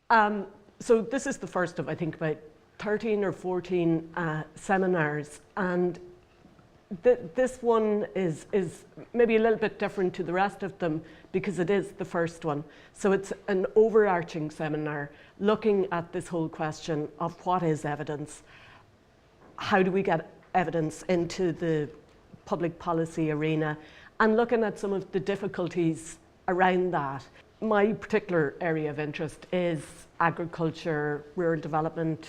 So this is the first of, I think, about 13 or 14 seminars, and this one is maybe a little bit different to the rest of them because it is the first one. So it's an overarching seminar looking at this whole question of what is evidence, how do we get evidence into the public policy arena, and looking at some of the difficulties around that. My particular area of interest is agriculture, rural development,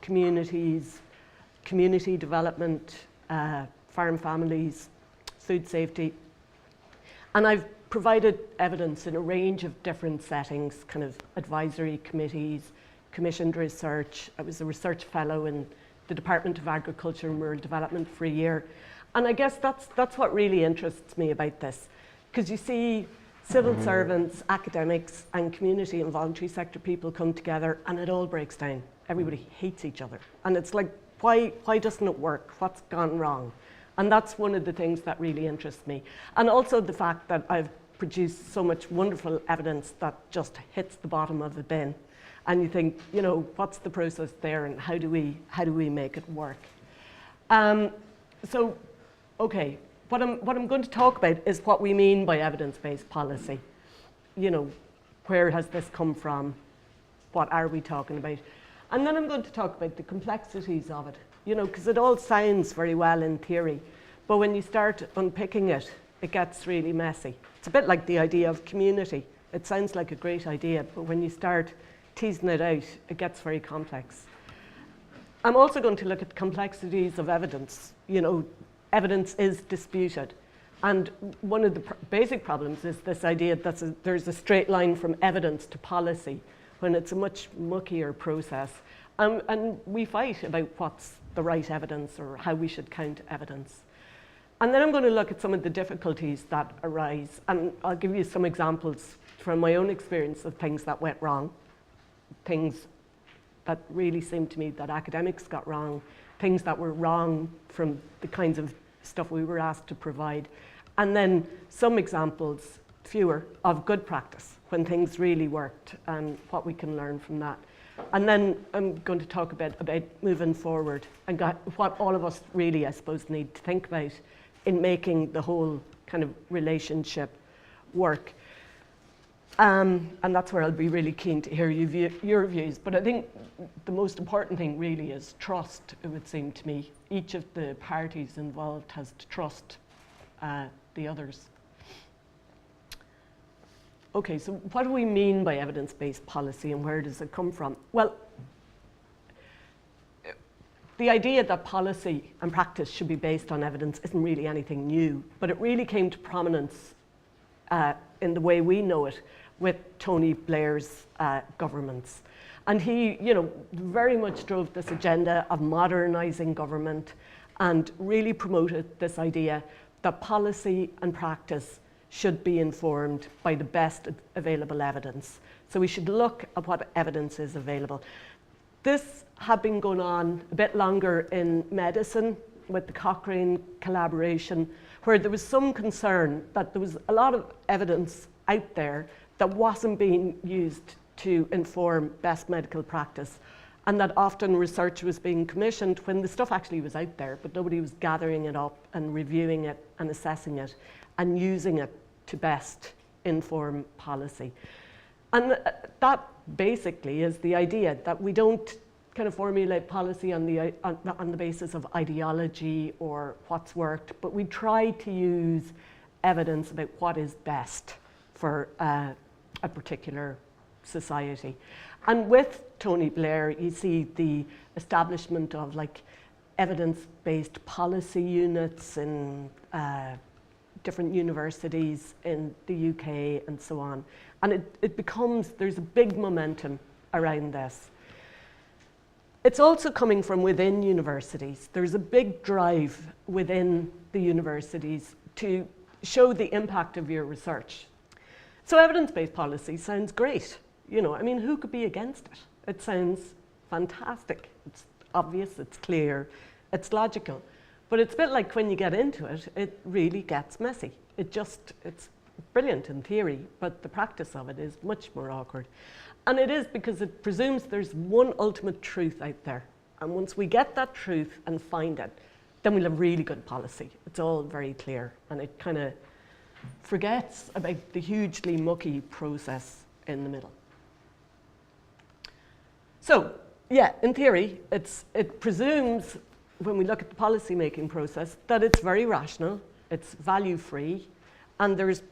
communities, community development, farm families, food safety. And I've provided evidence in a range of different settings, kind of advisory committees, commissioned research. I was a research fellow in the Department of Agriculture and Rural Development for a year. And I guess that's what really interests me about this. Because you see civil servants, academics, and community and voluntary sector people come together and it all breaks down. Everybody hates each other. And it's like, why doesn't it work? What's gone wrong? And that's one of the things that really interests me. And also the fact that I've produced so much wonderful evidence that just hits the bottom of the bin. And you think, you know, what's the process there and how do we make it work? So, okay, what I'm going to talk about is what we mean by evidence-based policy. You know, where has this come from? What are we talking about? And then I'm going to talk about the complexities of it, you know, because it all sounds very well in theory, but when you start unpicking it, it gets really messy. It's a bit like the idea of community. It sounds like a great idea, but when you start teasing it out, it gets very complex. I'm also going to look at complexities of evidence. You know, evidence is disputed. And one of the basic problems is this idea that there's a straight line from evidence to policy, when it's a much muckier process. And we fight about what's the right evidence or how we should count evidence. And then I'm going to look at some of the difficulties that arise. And I'll give you some examples from my own experience of things that went wrong, things that really seemed to me that academics got wrong, things that were wrong from the kinds of stuff we were asked to provide. And then some examples, fewer, of good practice, when things really worked and what we can learn from that. And then I'm going to talk a bit about moving forward and what all of us really, I suppose, need to think about in making the whole kind of relationship work. And that's where I'll be really keen to hear your views. But I think the most important thing really is trust, it would seem to me. Each of the parties involved has to trust the others. Okay, so what do we mean by evidence-based policy and where does it come from? Well, the idea that policy and practice should be based on evidence isn't really anything new, but it really came to prominence in the way we know it with Tony Blair's governments. And he, you know, very much drove this agenda of modernizing government and really promoted this idea that policy and practice should be informed by the best available evidence. So we should look at what evidence is available. This had been going on a bit longer in medicine with the Cochrane collaboration, where there was some concern that there was a lot of evidence out there that wasn't being used to inform best medical practice, and that often research was being commissioned when the stuff actually was out there, but nobody was gathering it up and reviewing it and assessing it and using it to best inform policy. And that basically is the idea that we don't kind of formulate policy on the basis of ideology or what's worked, but we try to use evidence about what is best for a particular society. And with Tony Blair, you see the establishment of like evidence-based policy units in different universities in the UK and so on. And it becomes, there's a big momentum around this. It's also coming from within universities. There's a big drive within the universities to show the impact of your research. So evidence-based policy sounds great. You know, I mean, who could be against it? It sounds fantastic. It's obvious, it's clear, it's logical. But it's a bit like when you get into it, it really gets messy. It's brilliant in theory, but the practice of it is much more awkward. And it is because it presumes there's one ultimate truth out there. And once we get that truth and find it, then we'll have really good policy. It's all very clear. And it kind of forgets about the hugely mucky process in the middle. So, yeah, in theory, it presumes, when we look at the policy-making process, that it's very rational, it's value-free, and there's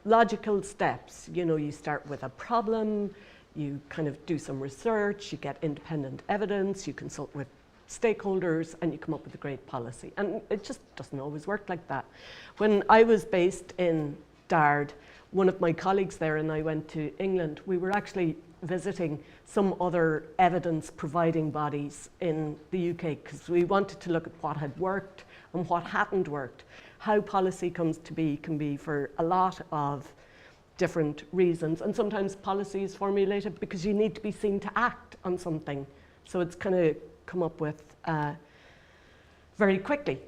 logical steps. You know, you start with a problem, you kind of do some research, you get independent evidence, you consult with stakeholders, and you come up with a great policy. And it just doesn't always work like that. When I was based in Dard, one of my colleagues there and I went to England, we were actually visiting some other evidence providing bodies in the UK because we wanted to look at what had worked and what hadn't worked. How policy comes to be can be for a lot of different reasons, and sometimes policy is formulated because you need to be seen to act on something. So it's kind of come up with very quickly.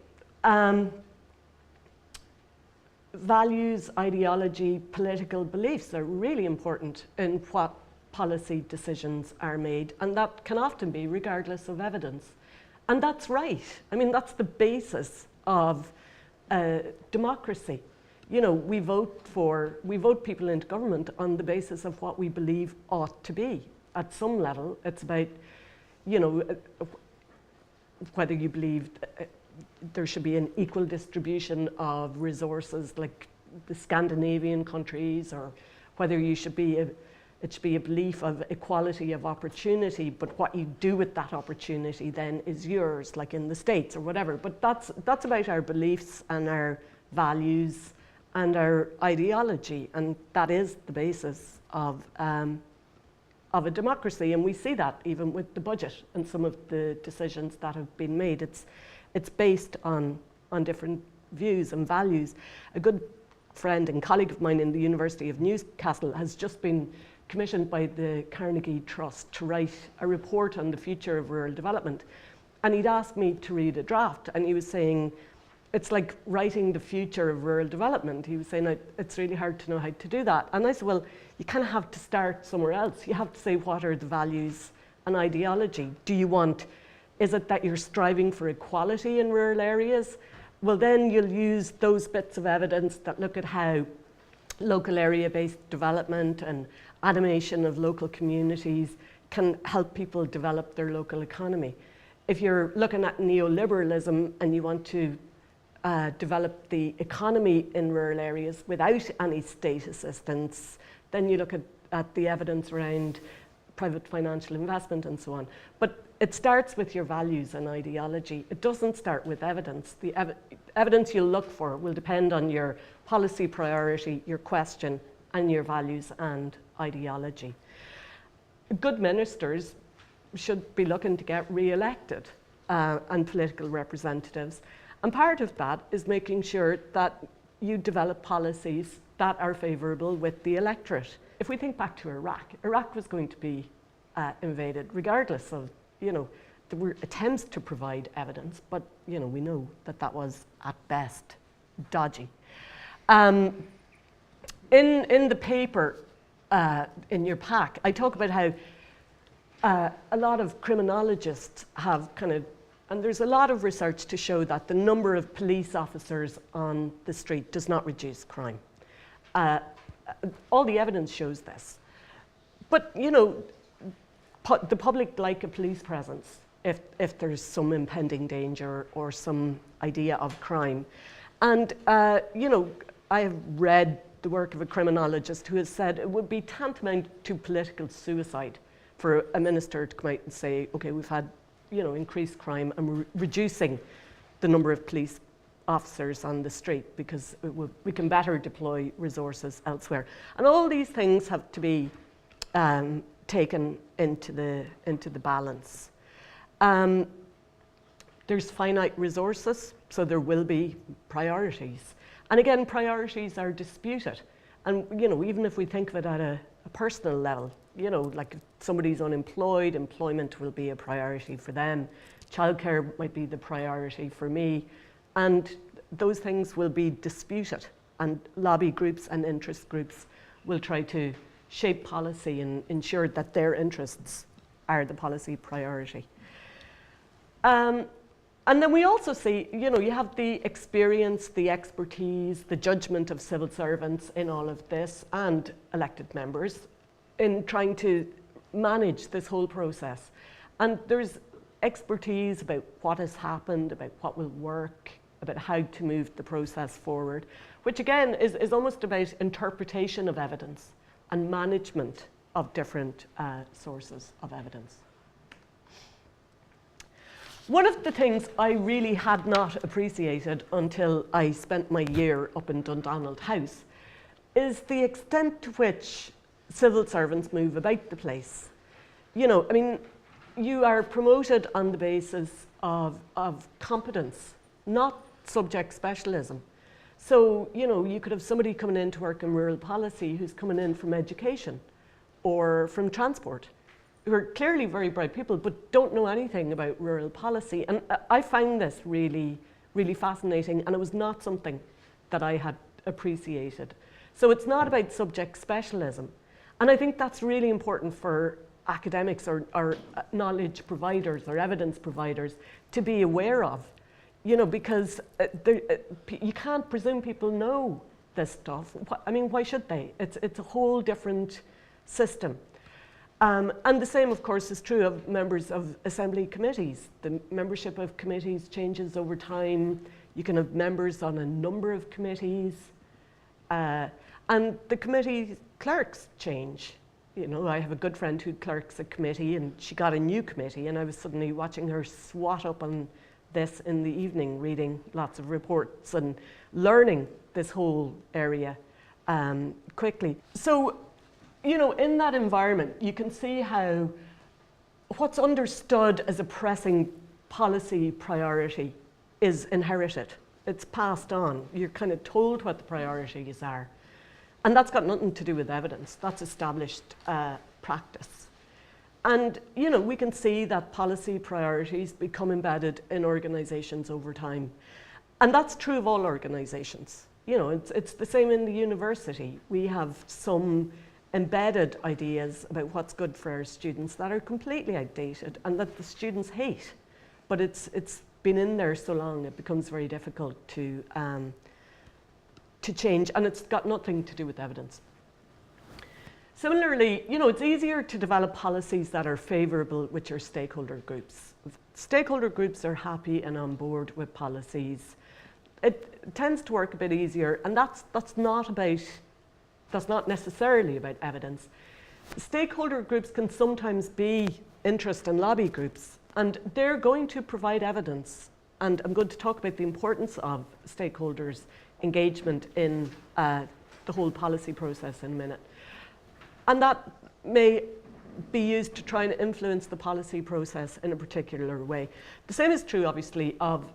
Values, ideology, political beliefs are really important in what policy decisions are made, and that can often be regardless of evidence. And that's right. I mean, that's the basis of democracy. You know, we vote people into government on the basis of what we believe ought to be. At some level, it's about, you know, whether you believe there should be an equal distribution of resources like the Scandinavian countries, or whether it should be a belief of equality of opportunity, but what you do with that opportunity then is yours, like in the States or whatever. But that's about our beliefs and our values and our ideology, and that is the basis of a democracy. And we see that even with the budget and some of the decisions that have been made. It's based on different views and values. A good friend and colleague of mine in the University of Newcastle has just been commissioned by the Carnegie Trust to write a report on the future of rural development. And he'd asked me to read a draft, and he was saying, it's like writing the future of rural development. He was saying, it's really hard to know how to do that. And I said, well, you kind of have to start somewhere else. You have to say, what are the values and ideology? Is it that you're striving for equality in rural areas? Well, then you'll use those bits of evidence that look at how local area-based development and animation of local communities can help people develop their local economy. If you're looking at neoliberalism and you want to develop the economy in rural areas without any state assistance, then you look at the evidence around private financial investment and so on. But it starts with your values and ideology. It doesn't start with evidence. The evidence you'll look for will depend on your policy priority, your question, and your values and ideology. Good ministers should be looking to get re-elected, and political representatives. And part of that is making sure that you develop policies that are favourable with the electorate. If we think back to Iraq was going to be invaded regardless of, you know, there were attempts to provide evidence, but, you know, we know that was at best dodgy. In the paper, in your pack, I talk about how a lot of criminologists have and there's a lot of research to show that the number of police officers on the street does not reduce crime. All the evidence shows this. But, you know, the public like a police presence if there's some impending danger or some idea of crime. And, you know, I have read the work of a criminologist who has said it would be tantamount to political suicide for a minister to come out and say, okay, we've had, you know, increased crime and we're reducing the number of police officers on the street because we can better deploy resources elsewhere. And all these things have to be taken into the balance. There's finite resources, so there will be priorities. And again, priorities are disputed. And, you know, even if we think of it at a personal level, you know, like if somebody's unemployed, employment will be a priority for them. Childcare might be the priority for me. And those things will be disputed. and lobby groups and interest groups will try to shape policy and ensure that their interests are the policy priority. And then we also see, you have the experience, the expertise, the judgment of civil servants in all of this, and elected members in trying to manage this whole process. And there's expertise about what has happened, about what will work, about how to move the process forward, which again is almost about interpretation of evidence and management of different sources of evidence. One of the things I really had not appreciated until I spent my year up in Dundonald House is the extent to which civil servants move about the place. You are promoted on the basis of competence, not subject specialism. So, you could have somebody coming in to work in rural policy who's coming in from education or from transport, who are clearly very bright people but don't know anything about rural policy. And I found this really, really fascinating, and it was not something that I had appreciated. So it's not about subject specialism. And I think that's really important for academics or knowledge providers or evidence providers to be aware of, because you can't presume people know this stuff. I mean, why should they? It's a whole different system. And the same, of course, is true of members of assembly committees. The membership of committees changes over time. You can have members on a number of committees. And the committee clerks change. I have a good friend who clerks a committee, and she got a new committee, and I was suddenly watching her swat up on this in the evening, reading lots of reports and learning this whole area quickly. So, in that environment, you can see how what's understood as a pressing policy priority is inherited. It's passed on. You're kind of told what the priorities are. And that's got nothing to do with evidence. That's established practice. And, we can see that policy priorities become embedded in organizations over time. And that's true of all organizations. It's the same in the university. We have some embedded ideas about what's good for our students that are completely outdated and that the students hate. But it's been in there so long, it becomes very difficult to change, and it's got nothing to do with evidence. Similarly, it's easier to develop policies that are favourable with your stakeholder groups. If stakeholder groups are happy and on board with policies, it tends to work a bit easier, and that's not necessarily about evidence. Stakeholder groups can sometimes be interest and lobby groups, and they're going to provide evidence. And I'm going to talk about the importance of stakeholders' engagement in the whole policy process in a minute. And that may be used to try and influence the policy process in a particular way. The same is true, obviously, of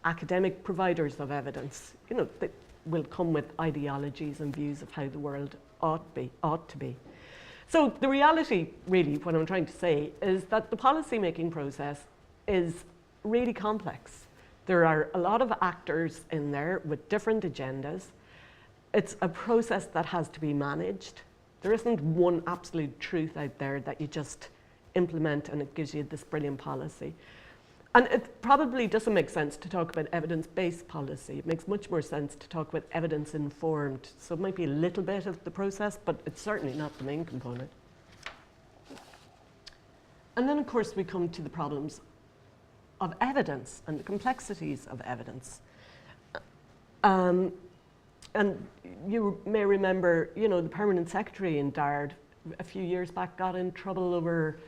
academic providers of evidence. They will come with ideologies and views of how the world ought to be. So the reality, really, what I'm trying to say is that the policy-making process is really complex. There are a lot of actors in there with different agendas. It's a process that has to be managed. There isn't one absolute truth out there that you just implement and it gives you this brilliant policy. And it probably doesn't make sense to talk about evidence-based policy. It makes much more sense to talk about evidence-informed. So it might be a little bit of the process, but it's certainly not the main component. And then, of course, we come to the problems of evidence and the complexities of evidence. And you may remember, the permanent secretary in Dard a few years back got in trouble over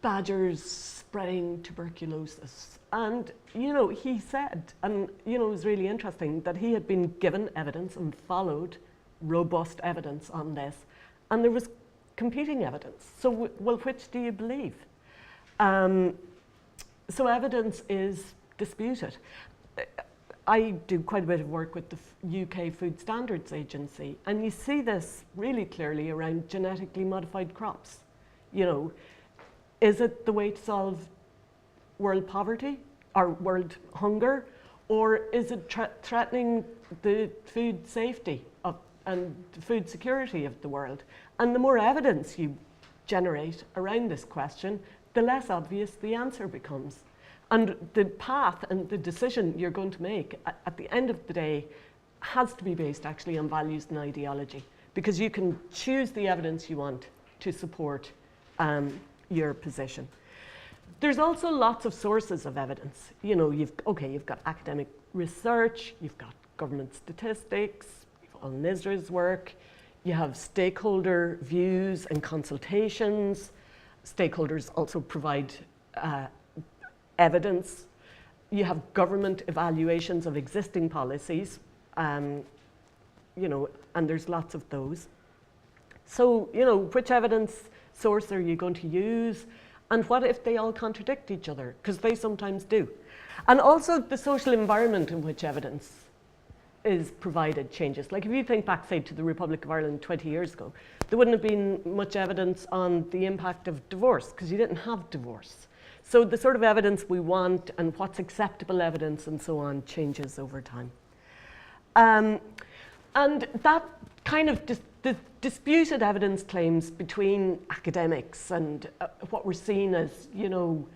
badgers spreading tuberculosis. And, he said, and, it was really interesting, that he had been given evidence and followed robust evidence on this. And there was competing evidence. So, well, which do you believe? So evidence is disputed. I do quite a bit of work with the UK Food Standards Agency, and you see this really clearly around genetically modified crops. Is it the way to solve world poverty or world hunger, Or is it threatening the food safety and the food security of the world? And the more evidence you generate around this question, the less obvious the answer becomes. And the path and the decision you're going to make at the end of the day has to be based actually on values and ideology, because you can choose the evidence you want to support your position. There's also lots of sources of evidence. You know, you've got academic research, you've got government statistics, you've all NISRA's work, you have stakeholder views and consultations. Stakeholders also provide evidence. You have government evaluations of existing policies, you know, and there's lots of those. So, you know, which evidence source are you going to use? And what if they all contradict each other? Because they sometimes do. And also the social environment in which evidence is provided changes. Like if you think back, say, to the Republic of Ireland 20 years ago, there wouldn't have been much evidence on the impact of divorce because you didn't have divorce. So the sort of evidence we want and what's acceptable evidence and so on changes over time. And that kind of the disputed evidence claims between academics and what were seen as, you know,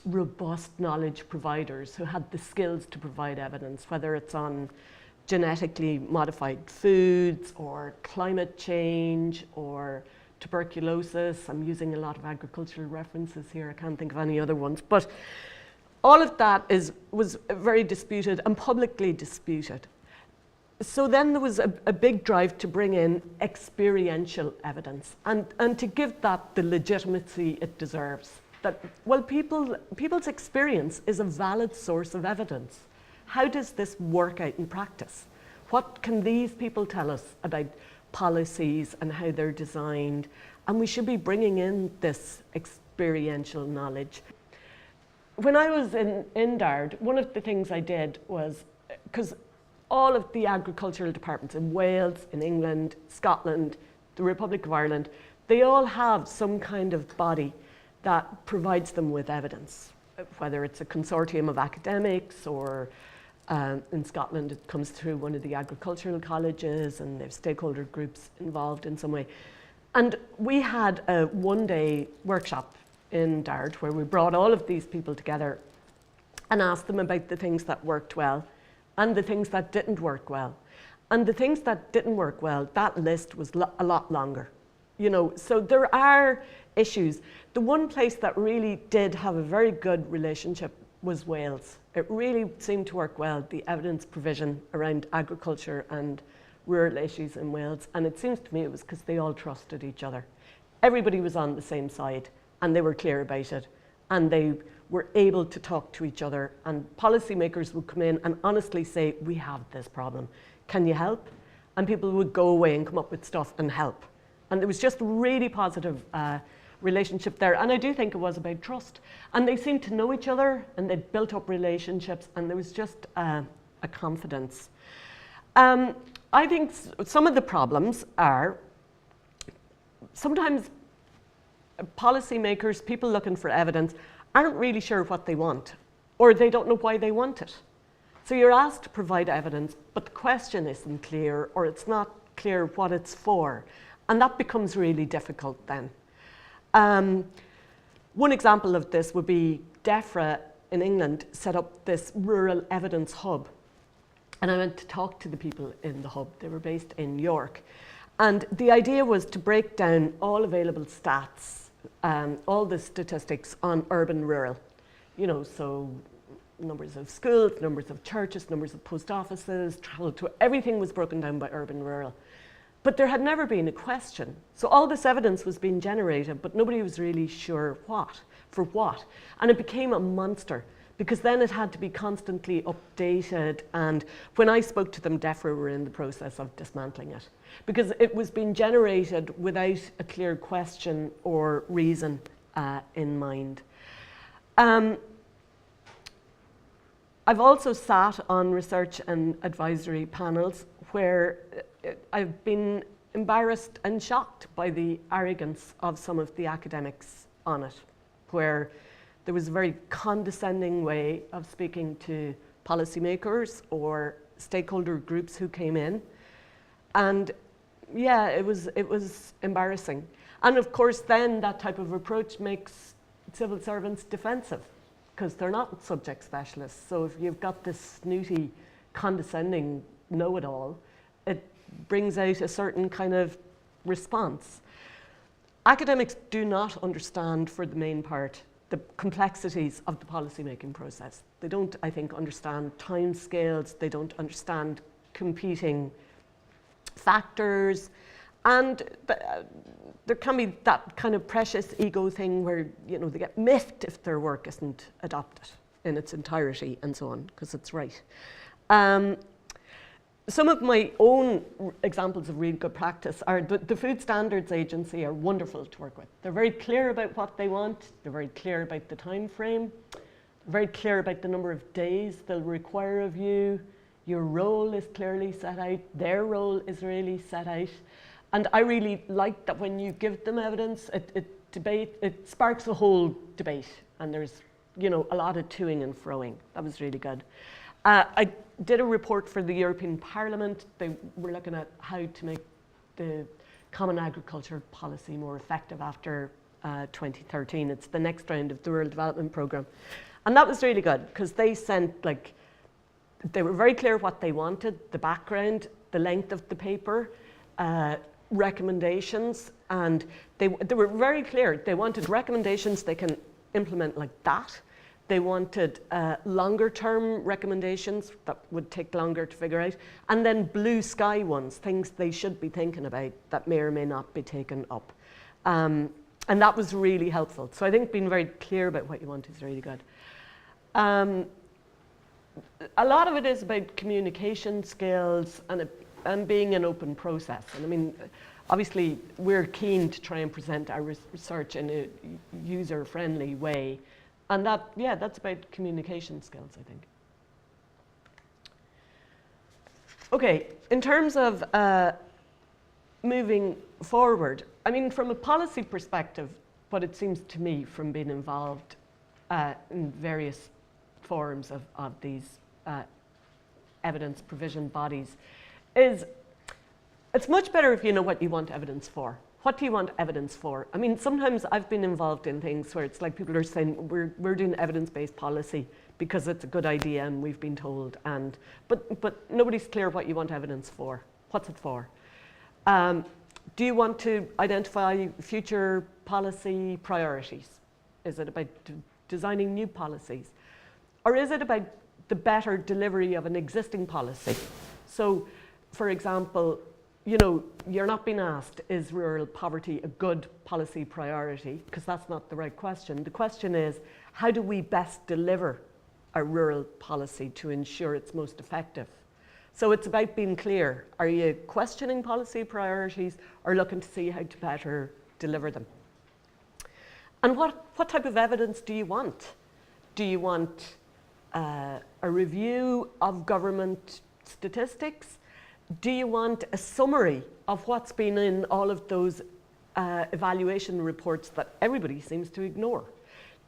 robust knowledge providers who had the skills to provide evidence, whether it's on genetically modified foods or climate change or tuberculosis. I'm using a lot of agricultural references here. I can't think of any other ones. But all of that was very disputed and publicly disputed. So then there was a big drive to bring in experiential evidence and to give that the legitimacy it deserves. That, well, people's experience is a valid source of evidence. How does this work out in practice? What can these people tell us about policies and how they're designed? And we should be bringing in this experiential knowledge. When I was in DARD, one of the things I did was, because all of the agricultural departments in Wales, in England, Scotland, the Republic of Ireland, they all have some kind of body that provides them with evidence, whether it's a consortium of academics or in Scotland it comes through one of the agricultural colleges and they have stakeholder groups involved in some way. And we had a one-day workshop in DARD where we brought all of these people together and asked them about the things that worked well and the things that didn't work well. And the things that didn't work well, that list was a lot longer. You know, so there are issues. The one place that really did have a very good relationship was Wales. It really seemed to work well, the evidence provision around agriculture and rural issues in Wales. And it seems to me it was because they all trusted each other. Everybody was on the same side and they were clear about it. And they were able to talk to each other, and policymakers would come in and honestly say, we have this problem, can you help? And people would go away and come up with stuff and help. And there was just a really positive relationship there. And I do think it was about trust. And they seemed to know each other and they'd built up relationships and there was just a confidence. I think some of the problems are sometimes policymakers, people looking for evidence, aren't really sure what they want, or they don't know why they want it. So you're asked to provide evidence, but the question isn't clear, or it's not clear what it's for. And that becomes really difficult then. One example of this would be DEFRA in England set up this rural evidence hub. And I went to talk to the people in the hub. They were based in York. And the idea was to break down all available stats, all the statistics on urban rural. You know, so numbers of schools, numbers of churches, numbers of post offices, travel to, everything was broken down by urban rural. But there had never been a question. So all this evidence was being generated, but nobody was really sure for what. And it became a monster, because then it had to be constantly updated. And when I spoke to them, DEFRA were in the process of dismantling it, because it was being generated without a clear question or reason in mind. I've also sat on research and advisory panels where I've been embarrassed and shocked by the arrogance of some of the academics on it, where there was a very condescending way of speaking to policymakers or stakeholder groups who came in. And yeah, it was embarrassing. And of course, then that type of approach makes civil servants defensive because they're not subject specialists. So if you've got this snooty, condescending know-it-all, it brings out a certain kind of response. Academics do not understand, for the main part, the complexities of the policymaking process. They don't, I think, understand timescales. They don't understand competing factors. And there can be that kind of precious ego thing where, you know, they get miffed if their work isn't adopted in its entirety and so on, because it's right. Some of my own examples of really good practice are the Food Standards Agency are wonderful to work with. They're very clear about what they want. They're very clear about the time frame. Very clear about the number of days they'll require of you. Your role is clearly set out. Their role is really set out. And I really like that when you give them evidence, it sparks a whole debate. And there's, you know, a lot of toing and froing. That was really good. I did a report for the European Parliament. They were looking at how to make the Common Agriculture Policy more effective after 2013. It's the next round of the Rural Development Programme. And that was really good because they sent, like, they were very clear what they wanted, the background, the length of the paper, recommendations, and they were very clear. They wanted recommendations they can implement like that. They wanted longer term recommendations that would take longer to figure out, and then blue sky ones, things they should be thinking about that may or may not be taken up. And that was really helpful. So I think being very clear about what you want is really good. A lot of it is about communication skills and being an open process. And I mean, obviously, we're keen to try and present our research in a user-friendly way. And that, yeah, that's about communication skills, I think. Okay, in terms of moving forward, I mean, from a policy perspective, what it seems to me from being involved in various forms of these evidence provision bodies is it's much better if you know what you want evidence for. What do you want evidence for? I mean, sometimes I've been involved in things where it's like people are saying, we're doing evidence-based policy because it's a good idea and we've been told, but nobody's clear what you want evidence for. What's it for? Do you want to identify future policy priorities? Is it about designing new policies? Or is it about the better delivery of an existing policy? So, for example, you know, you're not being asked, is rural poverty a good policy priority? Because that's not the right question. The question is, how do we best deliver a rural policy to ensure it's most effective? So it's about being clear. Are you questioning policy priorities or looking to see how to better deliver them? And what type of evidence do you want? Do you want a review of government statistics? Do you want a summary of what's been in all of those evaluation reports that everybody seems to ignore?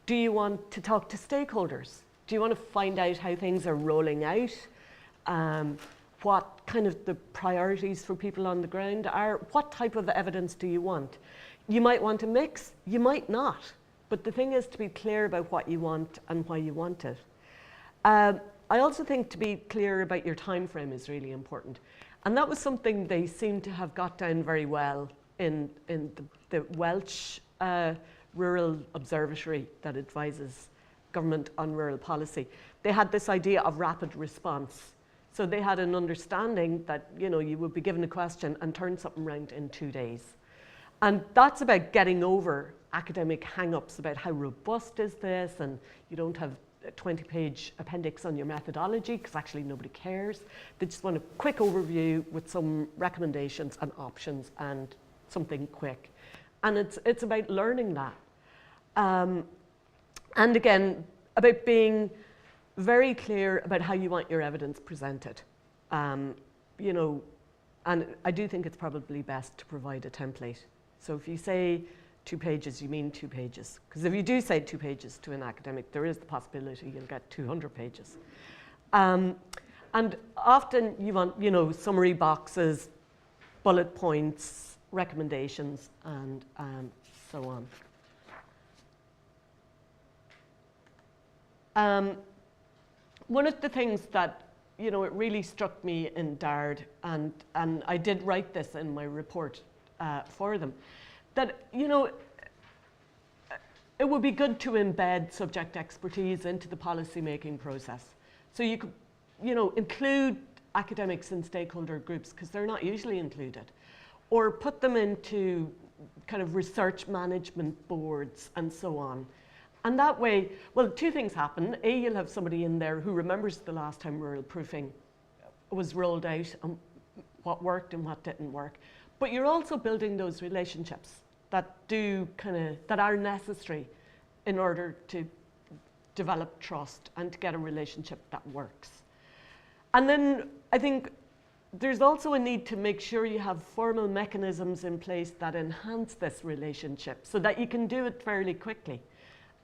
Do you want to talk to stakeholders? Do you want to find out how things are rolling out? What kind of the priorities for people on the ground are? What type of evidence do you want? You might want a mix, you might not. But the thing is to be clear about what you want and why you want it. I also think to be clear about your time frame is really important. And that was something they seem to have got down very well in the Welsh Rural Observatory that advises government on rural policy. They had this idea of rapid response. So they had an understanding that, you know, you would be given a question and turn something around in 2 days. And that's about getting over academic hang-ups about how robust is this, and you don't have a 20-page appendix on your methodology because actually nobody cares. They just want a quick overview with some recommendations and options and something quick. And it's about learning that. And again, about being very clear about how you want your evidence presented. You know, and I do think it's probably best to provide a template. So if you say 2 pages, you mean 2 pages. Because if you do say 2 pages to an academic, there is the possibility you'll get 200 pages. And often you want, you know, summary boxes, bullet points, recommendations, and so on. One of the things that, you know, it really struck me in DARD, and I did write this in my report for them, that, you know, it would be good to embed subject expertise into the policy-making process. So you could, you know, include academics and stakeholder groups, because they're not usually included, or put them into kind of research management boards and so on. And that way, well, two things happen. A, you'll have somebody in there who remembers the last time rural proofing was rolled out and what worked and what didn't work. But you're also building those relationships that that are necessary in order to develop trust and to get a relationship that works. And then I think there's also a need to make sure you have formal mechanisms in place that enhance this relationship so that you can do it fairly quickly.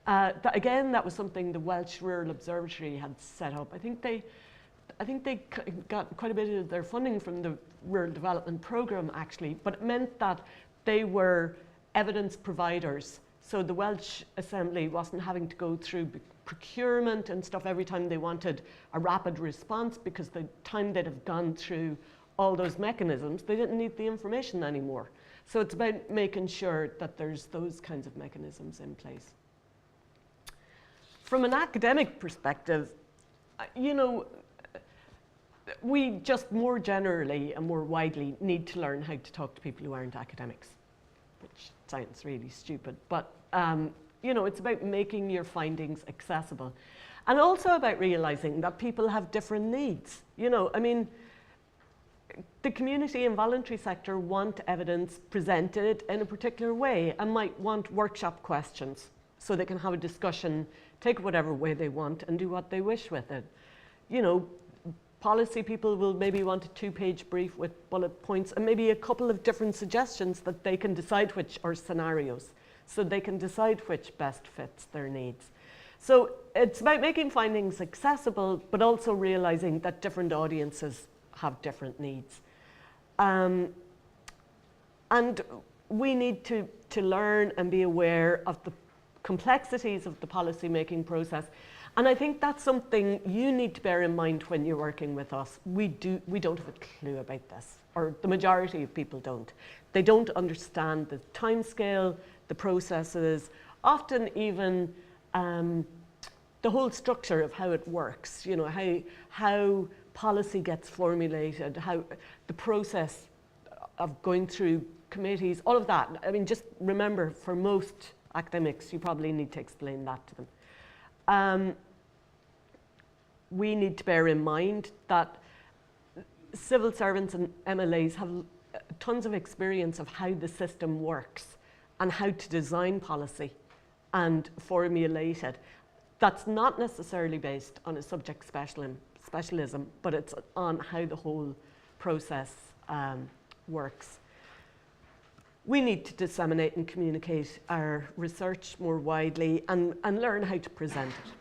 Again, that was something the Welsh Rural Observatory had set up. I think they got quite a bit of their funding from the Rural Development Programme, actually, but it meant that they were evidence providers. So the Welsh Assembly wasn't having to go through procurement and stuff every time they wanted a rapid response, because the time they'd have gone through all those mechanisms, they didn't need the information anymore. So it's about making sure that there's those kinds of mechanisms in place. From an academic perspective, you know, we just more generally and more widely need to learn how to talk to people who aren't academics, which sounds really stupid, but you know, it's about making your findings accessible, and also about realizing that people have different needs. You know, I mean, the community and voluntary sector want evidence presented in a particular way and might want workshop questions so they can have a discussion, take it whatever way they want and do what they wish with it. You know, policy people will maybe want a 2-page brief with bullet points and maybe a couple of different suggestions that they can decide which, or scenarios, so they can decide which best fits their needs. So it's about making findings accessible, but also realizing that different audiences have different needs. And we need to learn and be aware of the complexities of the policy-making process. And I think that's something you need to bear in mind when you're working with us. We don't have a clue about this, or the majority of people don't. They don't understand the timescale, the processes, often even the whole structure of how it works, you know, how policy gets formulated, how the process of going through committees, all of that. I mean, just remember, for most academics, you probably need to explain that to them. We need to bear in mind that civil servants and MLAs have tons of experience of how the system works and how to design policy and formulate it. That's not necessarily based on a subject specialism, but it's on how the whole process works. We need to disseminate and communicate our research more widely and learn how to present it.